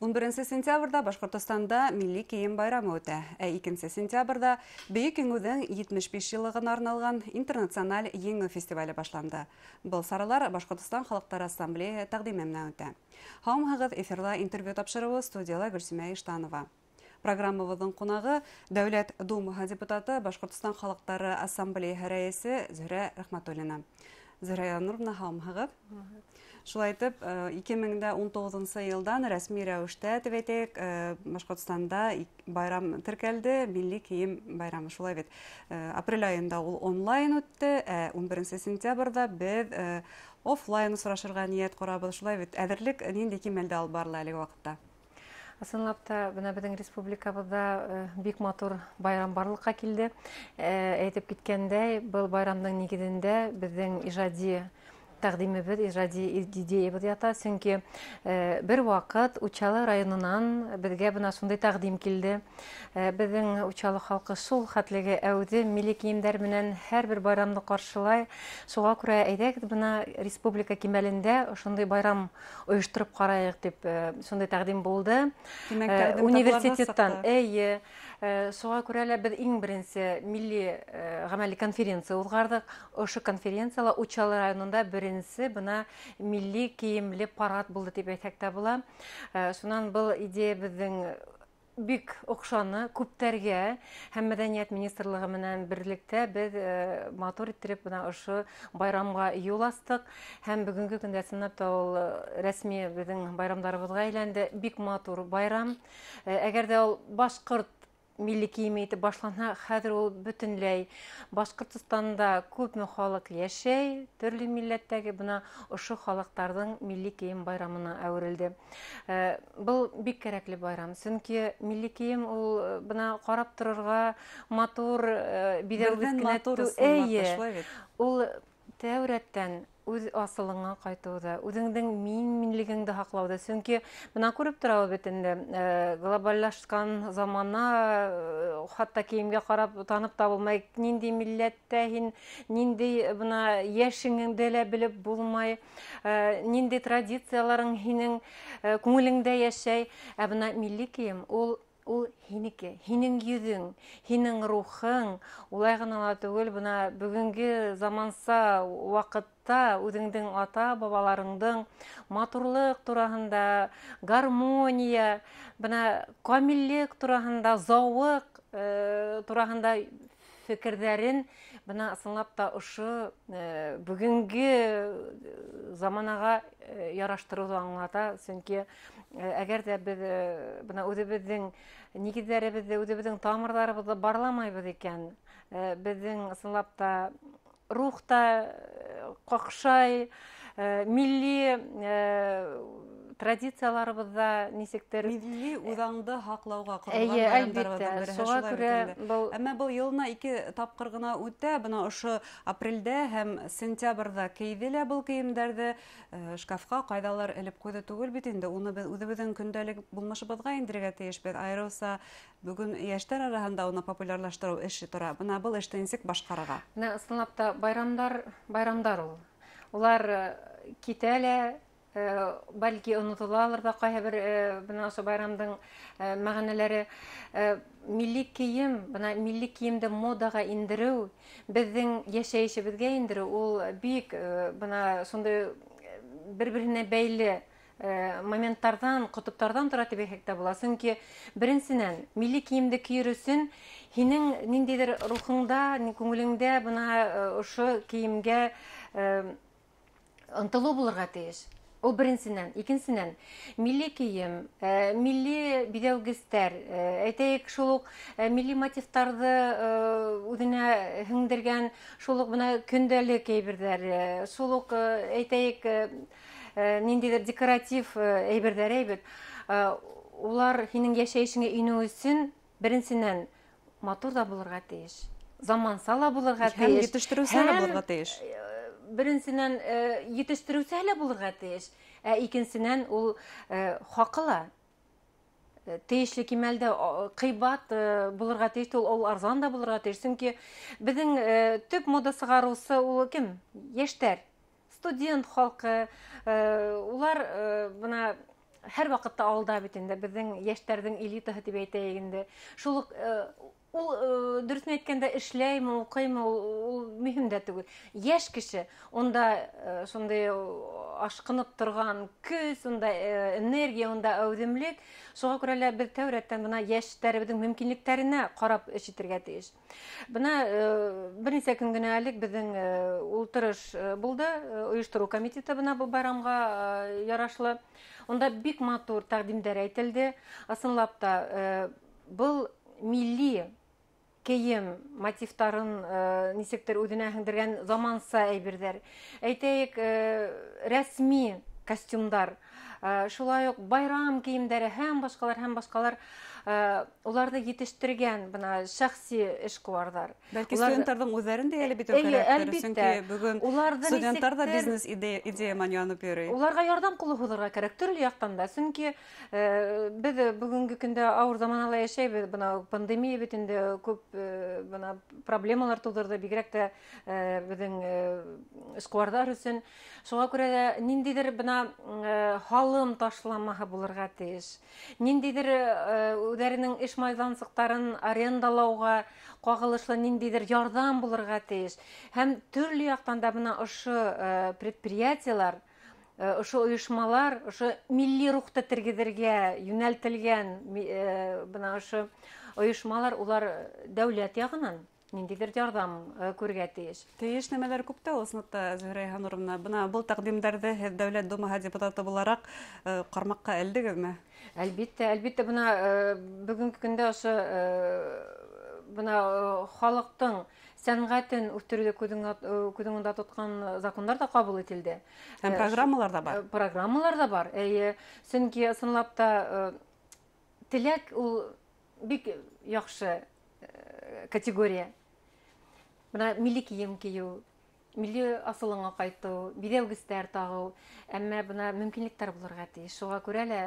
11 сентябрда Башкортостанда милли кием байрамы үтә. 2 сентябрда Бөек Иңүҙең 75 йыллығына арналған интернациональ еңү фестивале башланды. Был саралар Башкортостан халыктар ассамблея тәҡдиме менән үтә. Һаумыһығыҙ, эфирда интервью тапшырыуы студияла Гөлсимә Иштанова. Программабыҙҙың ҡунағы Дәүләт Думаһы депутаты Башкортостан халыҡтары ассамблеяһы рәйесе Зөһрә Рәхмәтуллина. Зөһрә Януровна, һаумыһығыҙ. Шулай итеп, 2019 йылдан рәсми рәүештә тибетек Башкортостанда байрам теркәлде, милли кием байрамы. Шулай бит. Апрель айында ул онлайн үтте, 11 сентябрда беҙ офлайн осрашырға ниәт ҡорабыҙ. Шулай бит. Әҙерлек нинди кимәлдә алып барыла әлеге ваҡытта? Ысынлап та, беҙҙең республикабыҙҙа бик матур байрам барлыҡҡа килде. Әйтеп киткәндәй, был байрамдың нигеҙендә беҙҙең ижади тәҡдимебеҙ, ижади идеябыҙ ята. Сөнки бер ваҡыт Учалы районынан беҙгә бына шундай тәҡдим килде. Беҙҙең Учалы халҡы шул хәтлеге әүҙе милли кейемдәр менән һәр бер байрамды ҡаршылай. Шуға күрә әйҙәгеҙ бына республика кимәлендә шундай байрам ойоштороп ҡарайыҡ дип шундай тәҡдим булды. Университеттан. Шуға күрә лә беҙ иң беренсе милли ғәмәли конференция уҙғарҙык. Ошо конференцияла Учалы районында беренсе бына милли кейемле парад булды тип әйтһәк тә була. Шунан был идея беҙҙең бик оҡшаны күптәргә һәм мәҙәниәт министрлығы менән берлектә беҙ матур иттереп бына ошо байрамға юл астыҡ. Һәм бөгөнгө көндә ысынлап та ул рәсми беҙҙең байрамдарыбыҙға әйләнде. Бик матур байрам. Әгәр дә ул башҡорт милли кейеме итеп башланһа, хәҙер ул бөтөнләй Башҡортостанда күпме халыҡ йәшәй, төрлө милләттәге бына ошо халыҡтарҙың милли кейем байрамына әүерелде. Был бик кәрәкле байрам. Сөнки милли кейем ул бына ҡарап торорға матур, биҙәүгеҙ кенә ул тәүрәттән үҙ асылыңа ҡайтыуҙа, үҙеңдең минлегеңде һаҡлауҙа. Сөнки бына күреп торабыҙ бит инде, глобаллашҡан замана, хатта кейемгә ҡарап танып та булмай, нинди милләттә һин, нинди бына йәшеңде лә белеп булмай, нинди традицияларың һинең күңелеңдә йәшәй. Ә бына милли кейем ул һинеке, һинең йөҙөң, һинең рухың. Улай ғына ла түгел, бына бөгөнгө заманса ваҡытта үҙеңдең ата-бабаларыңдың матурлыҡ тураһында, гармония, бына камиллек тураһында, зауыҡ тураһында фекерҙәрен бына ысынлап та ошо бөгөнгө заманаға яраштырыуҙы аңлата. Сөнки әгәр дә беҙ бына үҙебеҙҙең нигеҙҙәребеҙҙе, үҙебеҙҙең тамырҙарыбыҙҙы барламайбыҙ икән, беҙҙең ысынлап та рух та ҡаҡшай, милли традицияларыбыҙҙа нисектер... Милли үҙаңды һаҡлауға ҡоролған байрамдарыбыҙҙың береһе. Әммә был йылына 2 тапҡыр ғына үтә. Бына ошо апрелдә һәм сентябрҙа кейҙе лә был кейемдәрҙе шкафҡа ҡайҙалыр элеп ҡуйҙы түгел бит инде. Уны беҙ үҙебеҙҙең көндәлек булмышыбыҙға индерергә тейешбеҙ. Айырыуса бөгөн йәштәр араһында уны популярлаштырыу эше тора. Бына был эште нисек башҡарырға? Ысынлап та байрамдар ул. Улар китә лә, бәлки онотолалыр да ҡайһы бер бына ошо байрамдың мәғәнәләре. Милли кейем, бына милли кейемде модаға индереү, беҙҙең йәшәйешебеҙгә индереү, ул бик бына шундай бер-беренә бәйле моменттарҙан, ҡотоптарҙан тора тип әйтһәк тә була. Сөнки беренсенән, милли кейемде кейер өсөн һинең ниндәйҙер рухыңда, күңелеңдә бына ошо кейемгә ынтылыу булырға тейеш. Ул беренсенән. Икенсенән, милли кейем, милли биҙәүгестәр, әйтәйек, шул уҡ милли мотивтарҙы үҙенә һеңдергән, шул уҡ бына көндәлек әйберҙәр, шул уҡ әйтәйек, ниндәйҙер декоратив әйберҙәр әйбет. Улар һинең йәшәйешеңә инеү өсөн беренсенән матур да булырға тейеш, заманса ла булырға тейеш. Һәм етештереүсе лә булырға тейеш. Беренсенән етештереүсе лә булырға тейеш. Икенсенән ул хаҡыла. Тейешле кимәлдә ҡыйбат булырға тейеш, ул арзан да булырға тейеш. Сөнки беҙҙең төп мода сығарыусы ул кем? Йәштәр, студент халҡы. Улар бына һәр вакытта алда бит инде безнең яшьләрнең элитаһы дип әйтәйек. Шул ул дөресен әйткәндә эшләйме, укыймы, ул мөһим дә түгел. Яшь кеше, онда шундай ашкынып торган көс, онда энергия, онда әүдемлек. Шуңа күрә лә без тәүрәттән бына яшьләребезнең мөмкинлекләренә карап эш итәргә тиеш. Бына берничә көн генә элек безнең ултырыш булды, оештыру комитеты бына бу байрамга ярашлы. Онда бик матур тәкъдимдәр әйтелде. Асынлап та был милли кейем мотивтарын нисектер үҙенә һеңдергән заманса әйберҙәр. Әйтәйек, рәсми костюмдар, шулай ук байрам кейемдәре һәм башҡалар уларҙы етештергән бына шәхси эшҡыуарҙар. Бәлки студенттарҙың үҙҙәрен дә әле бит кәрәктер, сөнки бөгөн студенттар да бизнес идеяман янып йөрөй. Уларға ярдәм ҡулы һуҙырға кәрәк төрлө яҡтан да, сөнки беҙ бүгенге көндә ауыр заманала йәшәйбеҙ, бына пандемия бит инде күп бына проблемалар тыуҙырҙы, бигерәк тә беҙҙең эшҡыуарҙар өсөн. Шуға күрә лә ниндәйҙер бына һалым ташламаһы булырға тейеш. Ниндәйҙер үҙҙәренең эш майҙансыҡтарын арендалауға ҡағылышлы ниндәйҙер ярҙам булырға тейеш. Һәм төрлө яҡтан да бына ошо предприятиелар, ошо ойошмалар, ошо милли рухты тергеҙергә йүнәлтелгән бына ошо ойошмалар, улар дәүләт яғынан ниндәйҙер ярҙам күрергә тейеш. Тейеш нәмәләр күп тә ул сынатта, Зөһрә Йыһаннуровна. Бына был тәҡдимдәрҙе һеҙ Дәүләт Думаһы депутаты булараҡ ҡармаҡҡа элдегеҙме? Әлбиттә, бына бүгенге көндә ошо бына халыҡтың сәнғәтен үҫтереүҙе күҙ уңында тотҡан закондар да ҡабул ителде. Һәм программалар да бар. Программалар да бар. Сөнки ысынлап та теләк ул бик яҡшы категория. Бына милли кейем кейеү, милли асылыңа ҡайтыу, биҙәүгестәр тағыу, әммә бына мөмкинлектәр булырға тейеш. Шуға күрә лә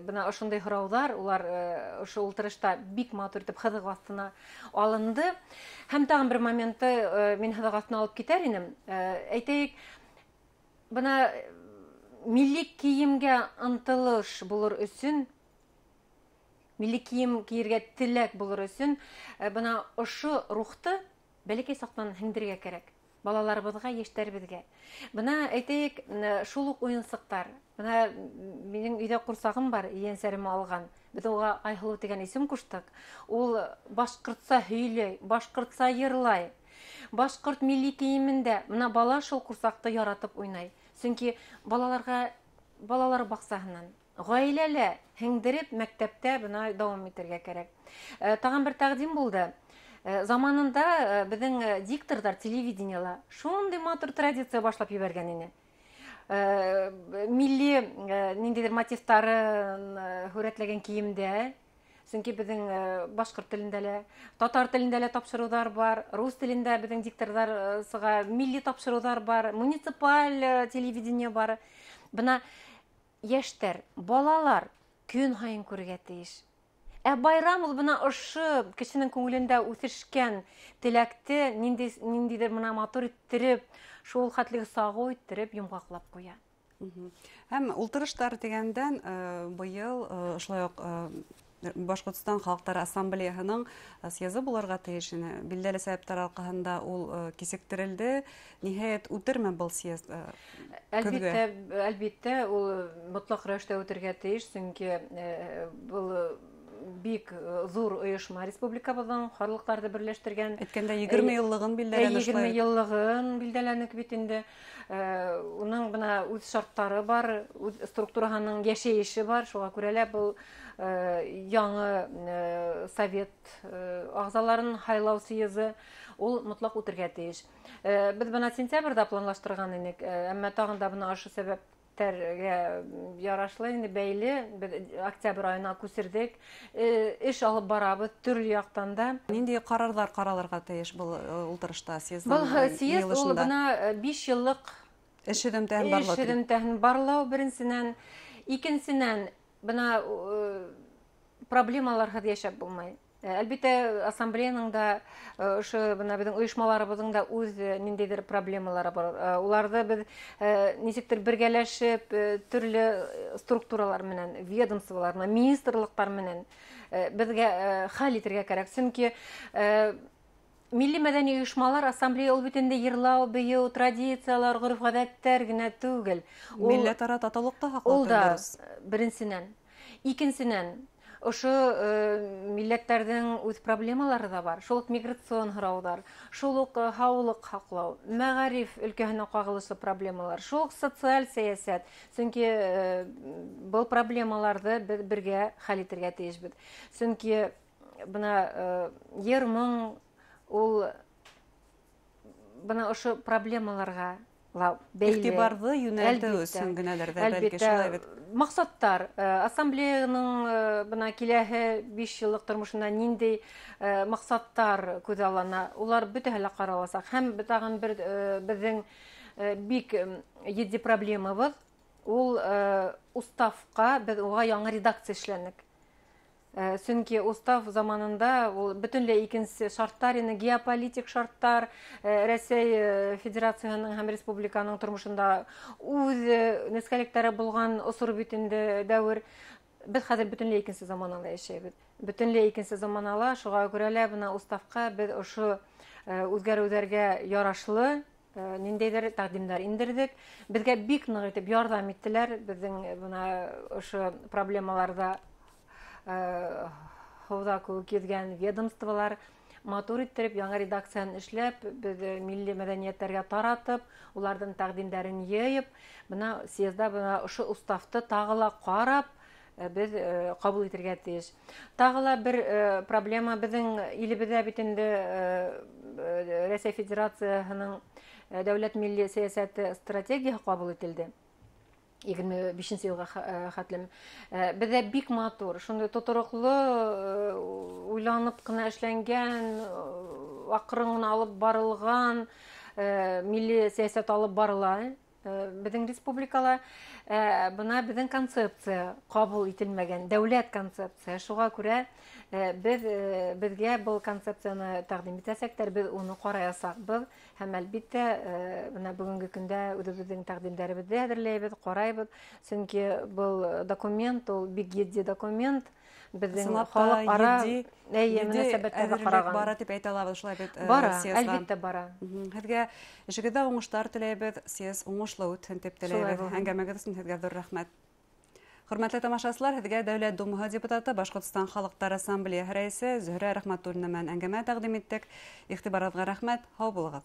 бына ошондай һорауҙар, улар ошо ултырышта бик матур итеп һыҙыҡ аҫтына алынды. Һәм тағын бер моментты мин һыҙыҡ аҫтына алып китәр инем. Әйтәйек, бына милли кейемгә ынтылыш булыр өсөн, милли кейем кейергә теләк булыр өсөн, бына ошо рухты бәләкәй саҡтан һеңдергә кәрәк. Балаларыбыҙға, йәштәребеҙгә. Бына әйтәйек, шул уҡ уйынсыҡтар. Бына минең өйҙә ҡурсағым бар, ейәнсәреме алған. Беҙ уға Айһылыу тигән исем ҡуштыҡ. Ул башҡортса һөйләй, башҡортса йырлай. Башҡорт милли кейемендә бына бала шул ҡурсаҡты яратып уйнай. Сөнки балалар баҡсаһынан, ғаиләлә һеңдереп, мәктәптә бына дауам итергә кәрәк. Тағын бер тәҡдим булды. Заманында беҙҙең дикторҙар телевидениела шундай матур традиция башлап ебәргән ине. Милли ниндәйҙер мотивтарын һүрәтләгән кейемдә, сөнки беҙҙең башҡорт телендә лә, татар телендә лә тапшырыуҙар бар, рус телендә беҙҙең дикторҙар сыға, милли тапшырыуҙар бар, муниципаль телевидение бар. Бына йәштәр, балалар көн һайын күрергә тейеш. Байрам ул бына ошо кешенең күңелендә үҫешкән теләкте ниндәйҙер бына матур иттереп, шул хәтле сағыу иттереп йомғаҡлап ҡуя. Һәм ултырыштар дигәндән быйыл шулай уҡ Башҡортостан Халыҡтар Ассамблеяһының съезы булырға тейеш ине. Билдәле сәбәптәр арҡаһында ул кисектерелде. Ниһайәт үтерме был съезд? Әлбиттә, ул мотлаҡ рәүештә үтергә тейеш, сөнки был бик зур ойошма республикабыҙҙың харлыҡтарҙы берләштергән. Әйткәндә 20 йыллығын билдәләне. 20 йыллығын билдәләнек бит инде. Уның бына үҙ шарттары бар, үҙ структураһының йәшәйеше бар. Шуға күрә лә был яңы совет ағзаларын һайлау съезы ул мотлаҡ үтергә тейеш. Беҙ бына сентябрҙа планлаштырған инек, әммә тағын да бына ошо сәбәптәргә ярашлы инде бәйле, октябрь айына күсердек, эш алып барабыҙ төрлө яҡтан да. Ниндәй ҡарарҙар ҡаралырға тейеш был ултырышта, съездың йыйылышында? Был съезд ул бына 5 йыллыҡ эш һөҙөмтәһен барлау беренсенән, икенсенән бына проблемаларһыҙ йәшәп булмай. Әлбәттә, ассамблеяның да, ошо безнең оешмаларыбызның да үз ниндидер проблемалары бар. Уларда без ничектер бергәләшеп, төрле структуралар менән, ведомстволар менән, министрлыктар менән безгә хәл итәргә кирәк. Чөнки милли мәдәни оешмалар ассамблея ул бит инде йырлау, бию, традициялар, гореф-гадәттәр генә түгел. Милләтара татулыкта Ул да хаклы. беренченнән. Икенченән, ошо милләттәрнең үз проблемалары да бар. Шул ук миграцион һораудар, шул ук һаулык һаклау, мәгариф өлкәһенә кагылышлы проблемалар, шул ук социаль сәясәт. Чөнки был проблемаларны бергә хәл итәргә тиешбез. Чөнки бына йырмың ул бына ошо проблемаларга бәйле. Игътибарлы юнәлтү өчен генәләрдә бәлки шулай бит. Максаттар, ассамблеяның бына киләһе 5 еллык тормышында нинди максаттар күзаллана, улар бөтәһе лә каралачак. Һәм тагын бер безнең бик җитди проблемабыз, ул уставка без уга яңа редакция эшләнек. Чөнки устав заманында ул бөтенләй икенче шарттар, яны геополитик шарттар, Россия Федерациясының һәм республиканың тормышында үз нескәлектәре булган осыр бит инде дәвер. Без хәзер бөтенләй икенче заманында яшәйбез. Бөтенләй икенче заманала, шуңа күрә лә бына уставка без ошо үзгәрүләргә ярашлы ниндидер тәкъдимнәр индердек. Безгә бик нык итеп ярдәм иттеләр. Безнең бына ошо проблемаларда һауда күк йөзгән ведомстволар матур иттереп, яңа редакцияны эшләп, без милли мәдәниятләргә таратып, улардан тәкъдимнәрен йыйып, бына съездда бына ошо уставты тагыла карап, без кабул итәргә тиеш. Тагыла бер проблема безнең илебездә бит инде Россия Федерациясының дәүләт милли сәясәте стратегиясе кабул ителде. 25 елга хәтлем. Бездә бик матур, шундый тотрыклы, уйланып кына эшләнгән, акрын гына алып барылган милли сәясәт алып барыла. Безнең республикала бына безнең концепция кабул ителмәгән, дәүләт концепция. Шуңа күрә безгә был концепцияны тәкъдим итәсәктер, без уны караячакбыз. Һәм әлбәттә, менә бүгенге көндә үзебезнең тәкъдимнәребезне әзерләйбез, карайбыз. Чөнки был документ, ул бик җитди документ. Безнең халыкара мөнәсәбәтләргә караган. Бара дип әйтә алабыз, шулай бит. Бара, әлбәттә бара. Һеҙгә эшегеҙҙә уңыштар теләйбеҙ, съезд уңышлы үтһен дип теләйбеҙ. Әңгәмәгеҙ өсөн һеҙгә ҙур рәхмәт. Хөрмәтле тамашасылар, һеҙгә Дәүләт Думаһы депутаты, Башҡортостан Халыҡтар Ассамблеяһы рәйесе Зөһрә Рәхмәтуллина менән әңгәмә тәҡдим иттек. Иғтибарығыҙға рәхмәт, һау булығыҙ.